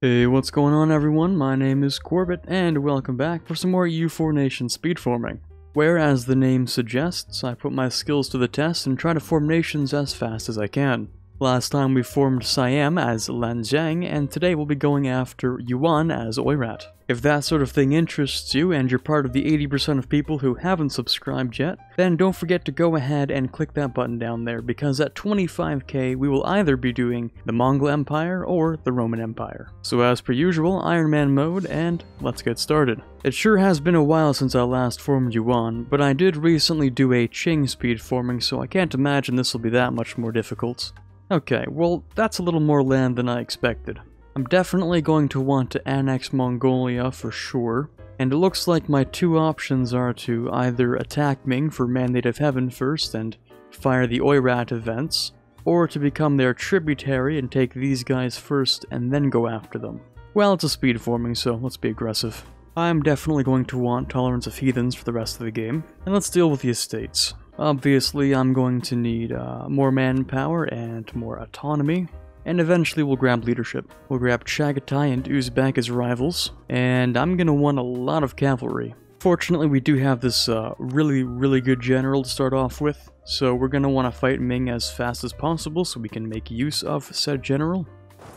Hey, what's going on everyone? My name is Quarbit, and welcome back for some more EU4 Nation Speedforming, where, as the name suggests, I put my skills to the test and try to form nations as fast as I can. Last time we formed Siam as Lanjiang, and today we'll be going after Yuan as Oirat. If that sort of thing interests you and you're part of the 80% of people who haven't subscribed yet, then don't forget to go ahead and click that button down there, because at 25k we will either be doing the Mongol Empire or the Roman Empire. So as per usual, Iron Man mode, and let's get started. It sure has been a while since I last formed Yuan, but I did recently do a Qing speed forming, so I can't imagine this will be that much more difficult. Okay, well, that's a little more land than I expected. I'm definitely going to want to annex Mongolia for sure, and it looks like my two options are to either attack Ming for Mandate of Heaven first and fire the Oirat events, or to become their tributary and take these guys first and then go after them. Well, it's a speed forming, so let's be aggressive. I'm definitely going to want Tolerance of Heathens for the rest of the game, and let's deal with the estates. Obviously, I'm going to need more manpower and more autonomy, and eventually we'll grab leadership. We'll grab Chagatai and Uzbek as rivals, and I'm going to want a lot of cavalry. Fortunately, we do have this really good general to start off with, so we're going to want to fight Ming as fast as possible so we can make use of said general.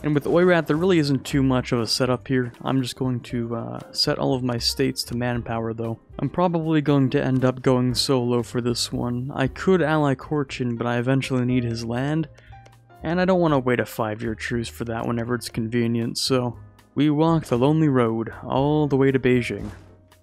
And with Oirat, there really isn't too much of a setup here. I'm just going to set all of my states to manpower, though. I'm probably going to end up going solo for this one. I could ally Korchin, but I eventually need his land, and I don't want to wait a 5-year truce for that whenever it's convenient, so we walk the lonely road all the way to Beijing.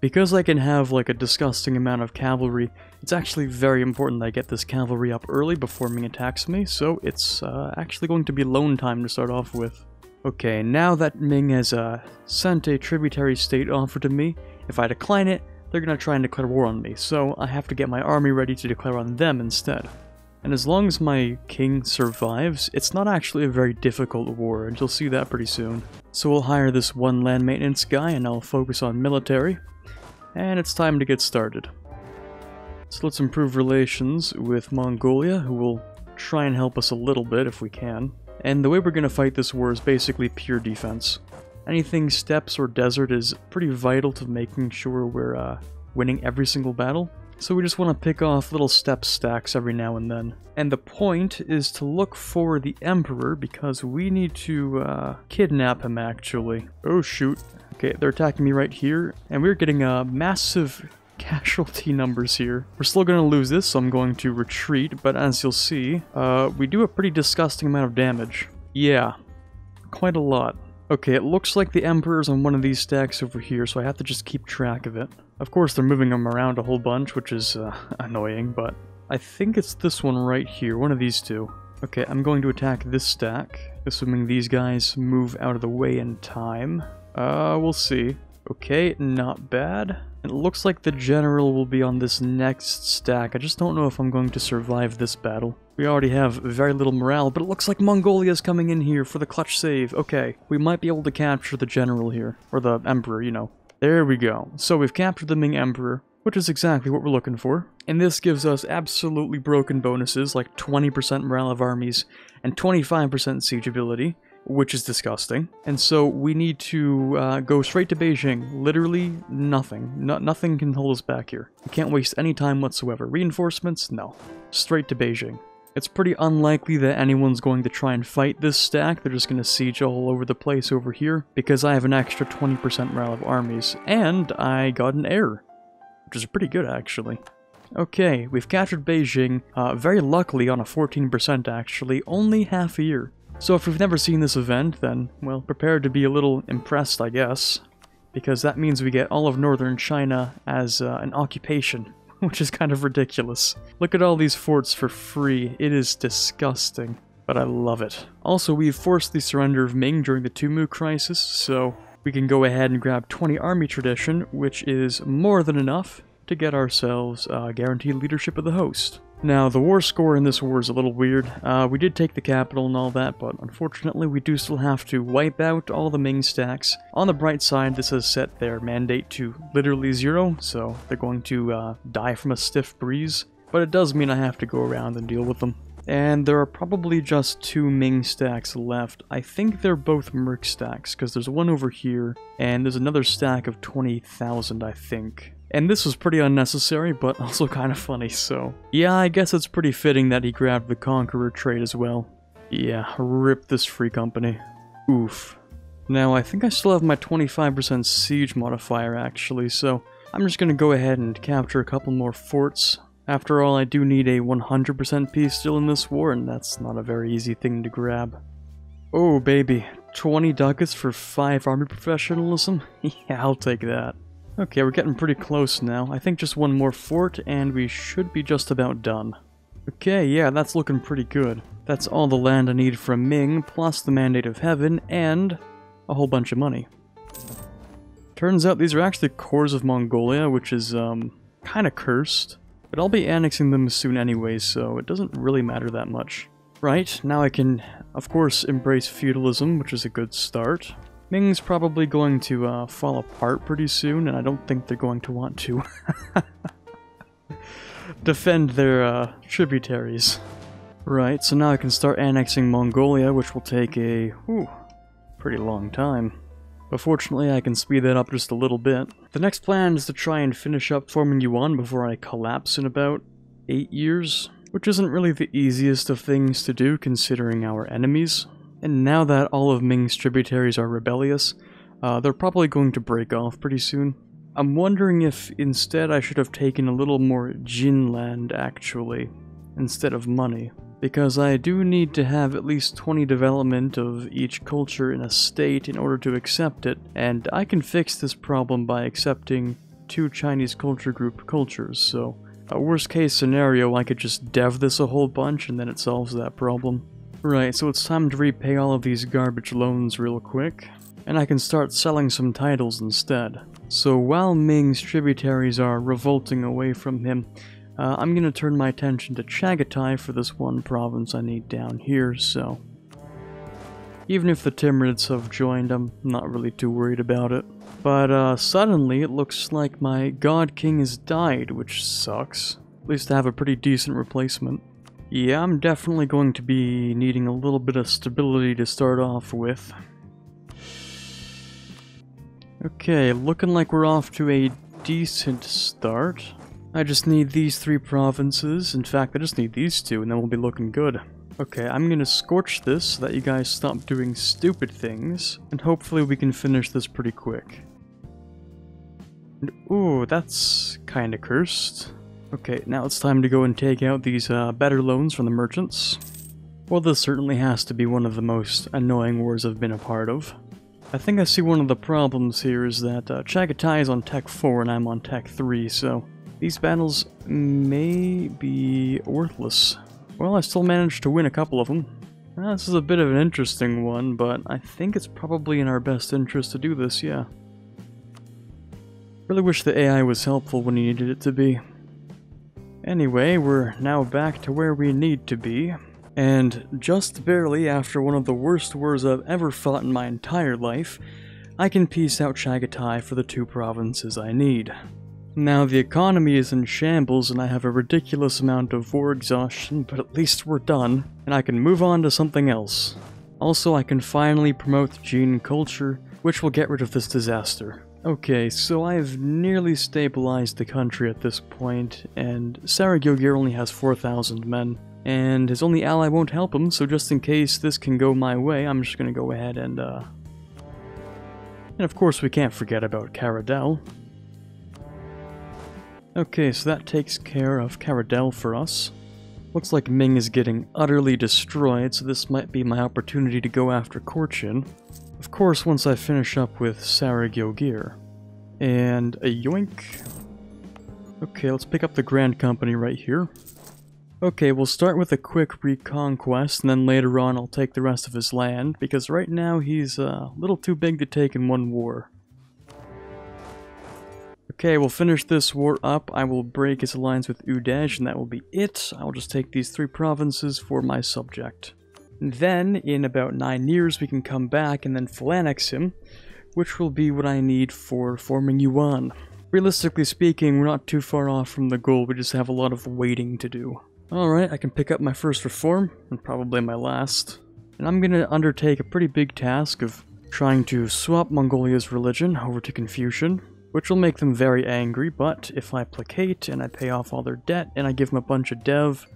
Because I can have like a disgusting amount of cavalry, it's actually very important that I get this cavalry up early before Ming attacks me, so it's actually going to be lone time to start off with. Okay, now that Ming has sent a tributary state offer to me, if I decline it, they're going to try and declare war on me, so I have to get my army ready to declare on them instead. And as long as my king survives, it's not actually a very difficult war, and you'll see that pretty soon. So we'll hire this one land maintenance guy, and I'll focus on military. And it's time to get started. So let's improve relations with Mongolia, who will try and help us a little bit if we can. And the way we're going to fight this war is basically pure defense. Anything steppes or desert is pretty vital to making sure we're winning every single battle. So we just want to pick off little step stacks every now and then. And the point is to look for the Emperor, because we need to kidnap him actually. Oh shoot. Okay, they're attacking me right here, and we're getting massive casualty numbers here. We're still going to lose this, so I'm going to retreat, but as you'll see, we do a pretty disgusting amount of damage. Yeah, quite a lot. Okay, it looks like the Emperor's on one of these stacks over here, so I have to just keep track of it. Of course, they're moving them around a whole bunch, which is annoying, but I think it's this one right here, one of these two. Okay, I'm going to attack this stack, assuming these guys move out of the way in time. We'll see. Okay, not bad. It looks like the general will be on this next stack. I just don't know if I'm going to survive this battle. We already have very little morale, but it looks like Mongolia's coming in here for the clutch save. Okay, we might be able to capture the general here. Or the emperor, you know. There we go. So we've captured the Ming Emperor, which is exactly what we're looking for. And this gives us absolutely broken bonuses, like 20% morale of armies and 25% siege ability, which is disgusting. And so we need to go straight to Beijing. Literally nothing. Nothing can hold us back here. We can't waste any time whatsoever. Reinforcements? No. Straight to Beijing. It's pretty unlikely that anyone's going to try and fight this stack. They're just going to siege all over the place over here, because I have an extra 20% morale of armies, and I got an heir, which is pretty good actually. Okay, we've captured Beijing, very luckily on a 14% actually, only half a year. So if you've never seen this event, then, well, prepare to be a little impressed, I guess, because that means we get all of northern China as an occupation, which is kind of ridiculous. Look at all these forts for free. It is disgusting, but I love it. Also, we've forced the surrender of Ming during the Tumu crisis, so we can go ahead and grab 20 army tradition, which is more than enough to get ourselves guaranteed leadership of the host. Now, the war score in this war is a little weird. We did take the capital and all that, but unfortunately we do still have to wipe out all the Ming stacks. On the bright side, this has set their mandate to literally 0, so they're going to die from a stiff breeze. But it does mean I have to go around and deal with them. And there are probably just 2 Ming stacks left. I think they're both Merc stacks, because there's one over here, and there's another stack of 20,000, I think. And this was pretty unnecessary, but also kind of funny, so... yeah, I guess it's pretty fitting that he grabbed the Conqueror trait as well. Yeah, rip this free company. Oof. Now, I think I still have my 25% siege modifier, actually, so I'm just gonna go ahead and capture a couple more forts. After all, I do need a 100% peace still in this war, and that's not a very easy thing to grab. Oh, baby. 20 ducats for 5 army professionalism? Yeah, I'll take that. Okay, we're getting pretty close now. I think just one more fort, and we should be just about done. Okay, yeah, that's looking pretty good. That's all the land I need from Ming, plus the Mandate of Heaven, and a whole bunch of money. Turns out these are actually cores of Mongolia, which is, kinda cursed. But I'll be annexing them soon anyway, so it doesn't really matter that much. Right, now I can, of course, embrace feudalism, which is a good start. Ming's probably going to fall apart pretty soon, and I don't think they're going to want to defend their tributaries. Right, so now I can start annexing Mongolia, which will take a pretty long time. But fortunately, I can speed that up just a little bit. The next plan is to try and finish up forming Yuan before I collapse in about 8 years, which isn't really the easiest of things to do considering our enemies. And now that all of Ming's tributaries are rebellious, they're probably going to break off pretty soon. I'm wondering if instead I should have taken a little more Jin land, actually, instead of money. Because I do need to have at least 20 development of each culture in a state in order to accept it, and I can fix this problem by accepting 2 Chinese culture group cultures, so a worst case scenario I could just dev this a whole bunch and then it solves that problem. Right, so it's time to repay all of these garbage loans real quick, and I can start selling some titles instead. So while Ming's tributaries are revolting away from him, I'm gonna turn my attention to Chagatai for this one province I need down here, so... even if the Timurids have joined, I'm not really too worried about it. But suddenly it looks like my God King has died, which sucks. At least I have a pretty decent replacement. Yeah, I'm definitely going to be needing a little bit of stability to start off with. Okay, looking like we're off to a decent start. I just need these 3 provinces. In fact, I just need these 2, and then we'll be looking good. Okay, I'm gonna scorch this so that you guys stop doing stupid things, and hopefully we can finish this pretty quick. And, ooh, that's kinda cursed. Okay, now it's time to go and take out these better loans from the merchants. Well, this certainly has to be one of the most annoying wars I've been a part of. I think I see one of the problems here is that Chagatai is on Tech 4 and I'm on Tech 3, so... these battles may be worthless. Well, I still managed to win a couple of them. This is a bit of an interesting one, but I think it's probably in our best interest to do this, yeah. Really wish the AI was helpful when you needed it to be. Anyway, we're now back to where we need to be. And just barely after one of the worst wars I've ever fought in my entire life, I can piece out Chagatai for the 2 provinces I need. Now, the economy is in shambles and I have a ridiculous amount of war exhaustion, but at least we're done, and I can move on to something else. Also, I can finally promote Jin culture, which will get rid of this disaster. Okay, so I've nearly stabilized the country at this point, and Saragyogir only has 4,000 men, and his only ally won't help him, so just in case this can go my way, I'm just gonna go ahead and of course we can't forget about Caradel. Okay, so that takes care of Caradel for us. Looks like Ming is getting utterly destroyed, so this might be my opportunity to go after Korchin. Of course, once I finish up with Saragyogir. And a yoink. Okay, let's pick up the Grand Company right here. Okay, we'll start with a quick reconquest, and then later on I'll take the rest of his land, because right now he's a little too big to take in one war. Okay, we'll finish this war up. I will break his alliance with Udej, and that will be it. I'll just take these 3 provinces for my subject. And then, in about 9 years, we can come back and then full annex him, which will be what I need for forming Yuan. Realistically speaking, we're not too far off from the goal, we just have a lot of waiting to do. Alright, I can pick up my first reform, and probably my last. And I'm gonna undertake a pretty big task of trying to swap Mongolia's religion over to Confucian, which will make them very angry, but if I placate and I pay off all their debt and I give them a bunch of dev,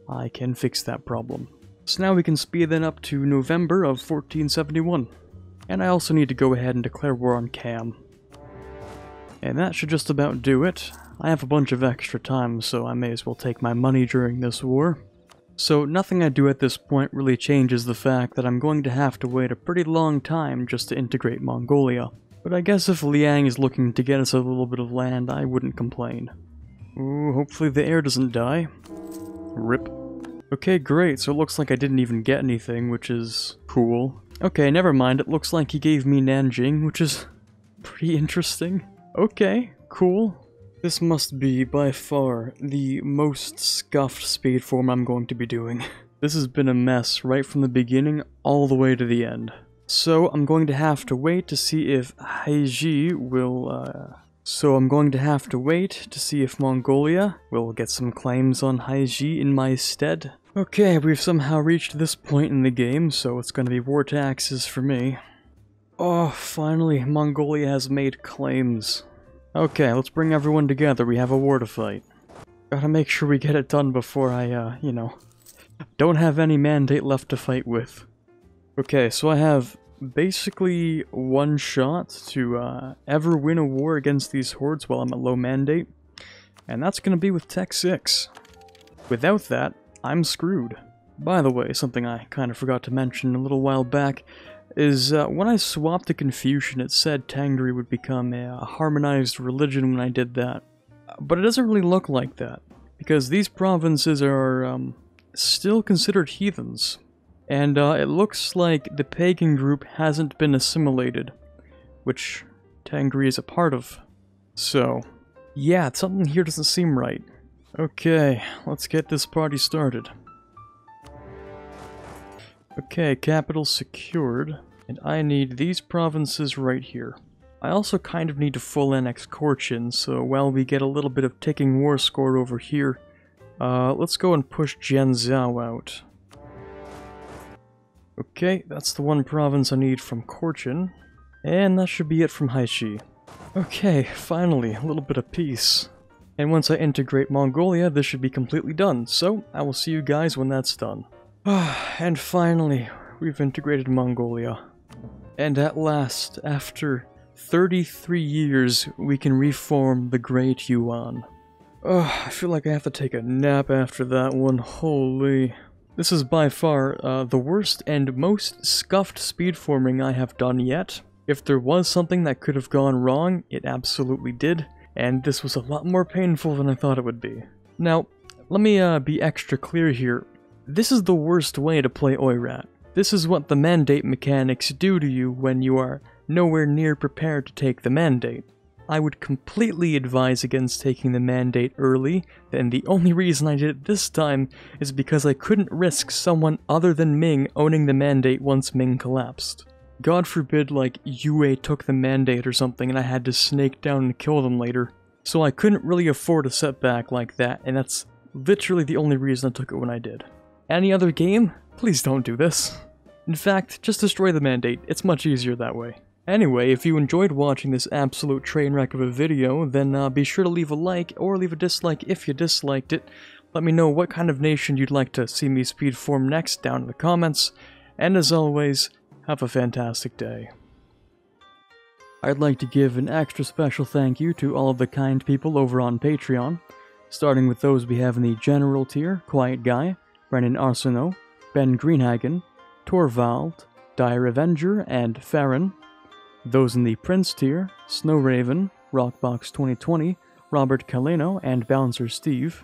I can fix that problem. So now we can speed that up to November of 1471. And I also need to go ahead and declare war on Cam. And that should just about do it. I have a bunch of extra time, so I may as well take my money during this war. So nothing I do at this point really changes the fact that I'm going to have to wait a pretty long time just to integrate Mongolia. But I guess if Liang is looking to get us a little bit of land, I wouldn't complain. Ooh, hopefully the heir doesn't die. Rip. Okay, great, so it looks like I didn't even get anything, which is cool. Okay, never mind, it looks like he gave me Nanjing, which is pretty interesting. Okay, cool. This must be, by far, the most scuffed speed form I'm going to be doing. This has been a mess right from the beginning all the way to the end. So I'm going to have to wait to see if Haiji will, Mongolia will get some claims on Haiji in my stead. Okay, we've somehow reached this point in the game, so it's going to be war taxes for me. Oh, finally, Mongolia has made claims. Okay, let's bring everyone together, we have a war to fight. Gotta make sure we get it done before I, don't have any mandate left to fight with. Okay, so I have basically one shot to ever win a war against these hordes while I'm at low mandate, and that's gonna be with Tech 6. Without that, I'm screwed. By the way, something I kind of forgot to mention a little while back is when I swapped to Confucian, it said Tangri would become a harmonized religion when I did that. But it doesn't really look like that, because these provinces are still considered heathens. And it looks like the pagan group hasn't been assimilated, which Tangri is a part of. So, yeah, something here doesn't seem right. Okay, let's get this party started. Okay, capital secured, and I need these provinces right here. I also kind of need to full annex Korchin, so while we get a little bit of ticking war score over here, let's go and push Jianzhou out. Okay, that's the one province I need from Korchin, and that should be it from Haishi. Okay, finally, a little bit of peace. And once I integrate Mongolia, this should be completely done, so I will see you guys when that's done. And finally, we've integrated Mongolia. And at last, after 33 years, we can reform the Great Yuan. I feel like I have to take a nap after that one, holy. This is by far the worst and most scuffed speedforming I have done yet. If there was something that could have gone wrong, it absolutely did, and this was a lot more painful than I thought it would be. Now, let me be extra clear here. This is the worst way to play Oirat. This is what the mandate mechanics do to you when you are nowhere near prepared to take the mandate. I would completely advise against taking the mandate early, and the only reason I did it this time is because I couldn't risk someone other than Ming owning the mandate once Ming collapsed. God forbid, like, Yue took the mandate or something and I had to snake down and kill them later. So I couldn't really afford a setback like that, and that's literally the only reason I took it when I did. Any other game? Please don't do this. In fact, just destroy the mandate, it's much easier that way. Anyway, if you enjoyed watching this absolute train wreck of a video, then be sure to leave a like or leave a dislike if you disliked it. Let me know what kind of nation you'd like to see me speedform next down in the comments, and as always, have a fantastic day. I'd like to give an extra special thank you to all of the kind people over on Patreon, starting with those we have in the General tier, Quiet Guy, Brennan Arsenault, Ben Greenhagen, Torvald, Dire Avenger, and Farron. Those in the Prince tier, Snow Raven, Rockbox 2020, Robert Kaleno, and Bouncer Steve.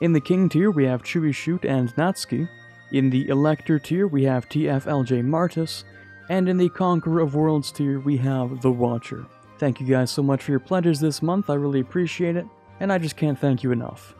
In the King tier we have Chewy Shoot and Natsuki. In the Elector tier we have TFLJ Martis. And in the Conqueror of Worlds tier we have The Watcher. Thank you guys so much for your pledges this month, I really appreciate it, and I just can't thank you enough.